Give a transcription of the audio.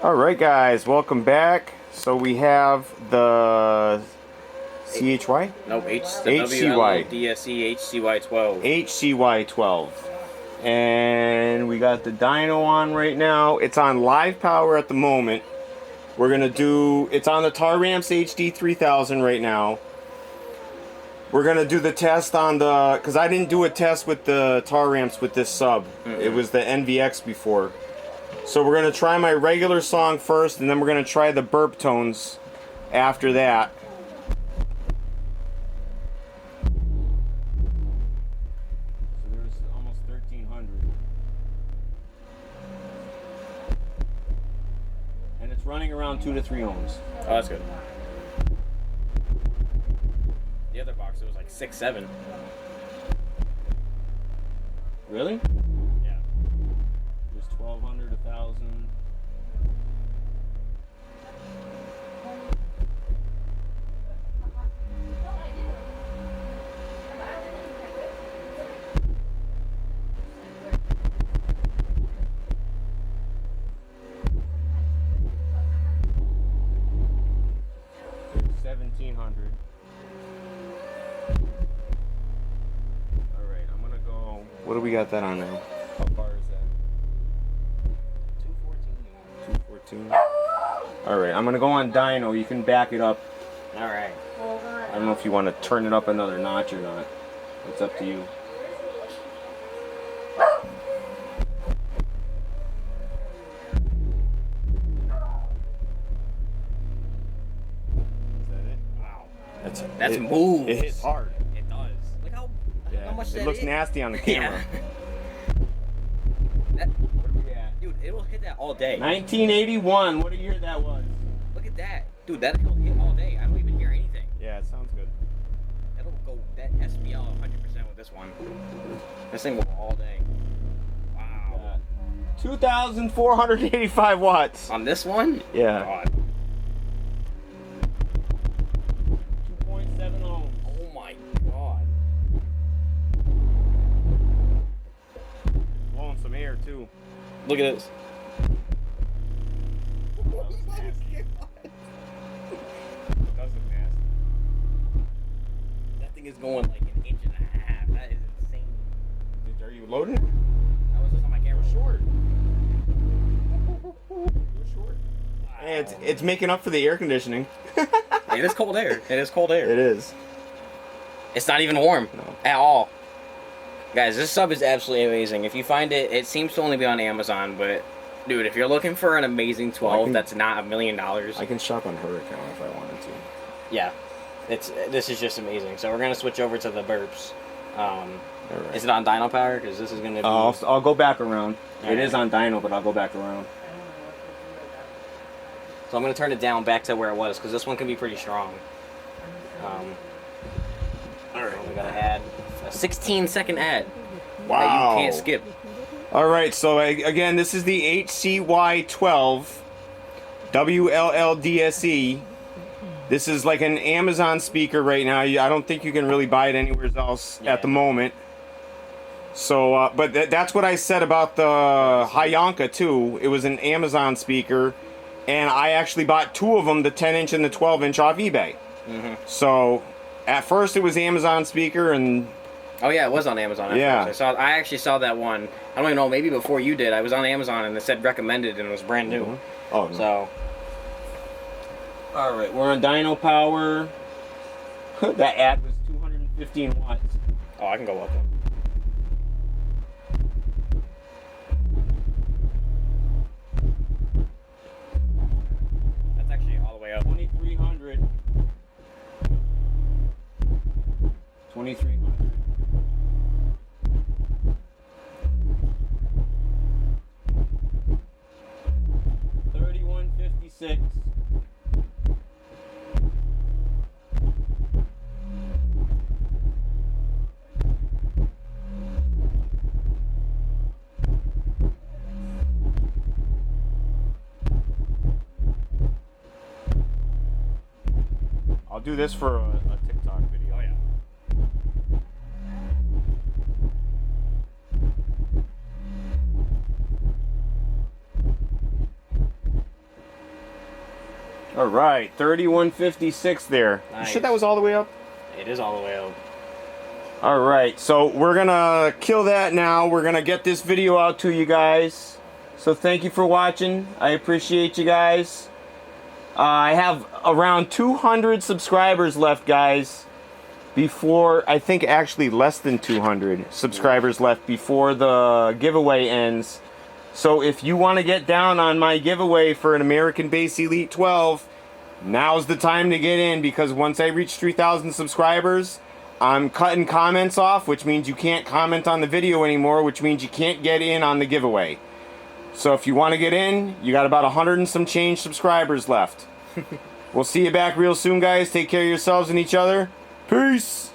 Alright guys, welcome back. So we have the CHY? Nope, the HCY. WLLDSE HCY-12. HCY-12. And we got the dyno on right now. It's on live power at the moment. We're gonna do, it's on the Taramps HD3000 right now. We're gonna do the test on the, because I didn't do a test with the Taramps with this sub. It was the NVX before. So we're going to try my regular song first, and then we're going to try the burp tones after that. So there's almost 1,300. And it's running around 2 to 3 ohms. Oh, that's good. The other box, it was like 6, 7. Really? Yeah. There's 1,200, 1,000. There's 1,700. Alright, I'm gonna go. What do we got that on now? How far is that? 214. Alright, I'm gonna go on dyno. You can back it up. Alright. I don't know if you want to turn it up another notch or not. It's up to you. Is that it? Wow. That's smooth. It hits hard. It does. Look how much that It looks is. nasty on the camera. That, What are we at? dude, it will hit that all day. 1981. What a year that was. Look at that. Dude, that'll hit all day. I don't even hear anything. Yeah, it sounds good. That'll go, that SBL 100% with this one. This thing will go all day. Wow. 2,485 watts. On this one? Yeah. God. 2.7 ohms. Oh my god. Blowing some air too. Look at this. That thing is going like 1.5 inches. That is insane. Are you loading? That was just on my camera. Short. You're short. Hey, it's making up for the air conditioning. It is cold air. It is cold air. It is. It's not even warm No. at all. Guys, this sub is absolutely amazing. If you find it, it seems to only be on Amazon, but dude, if you're looking for an amazing 12 that's not $1 million, I can shop on her account if I wanted to. yeah, this is just amazing. So we're gonna switch over to the burps. Right. Is it on dyno power? Because this is gonna be. I'll go back around. Alright. It is on dyno, but I'll go back around. So I'm gonna turn it down back to where it was because this one can be pretty strong. Alright, we gotta add a 16-second ad. Wow. That you can't skip. All right, so again, this is the HCY-12 WLLDSE. This is like an Amazon speaker right now. I don't think you can really buy it anywhere else at the moment. So, but that's what I said about the Hayonka too. It was an Amazon speaker, and I actually bought 2 of them, the 10-inch and the 12-inch, off eBay. So, at first it was Amazon speaker, and Oh yeah, it was on Amazon. Yeah. First. I actually saw that one. I don't even know, maybe before you did. I was on Amazon and it said recommended and it was brand new. oh no. So. All right, we're on dyno power. That ad was 215 watts. Oh, I can go up. That's actually all the way up. 2,300. 2,300. 3,156. I'll do this for a TikTok video. Oh yeah. All right, 3156 there. Nice. You sure that was all the way up? It is all the way up. All right, so we're gonna kill that now. We're gonna get this video out to you guys. So thank you for watching. I appreciate you guys. I have around 200 subscribers left, guys. Before, I think actually less than 200 subscribers left before the giveaway ends. So if you want to get down on my giveaway for an American Bass Elite 12, now's the time to get in, because once I reach 3,000 subscribers, I'm cutting comments off, which means you can't comment on the video anymore, which means you can't get in on the giveaway. So if you want to get in, you got about 100 and some change subscribers left. We'll see you back real soon, guys. Take care of yourselves and each other. Peace!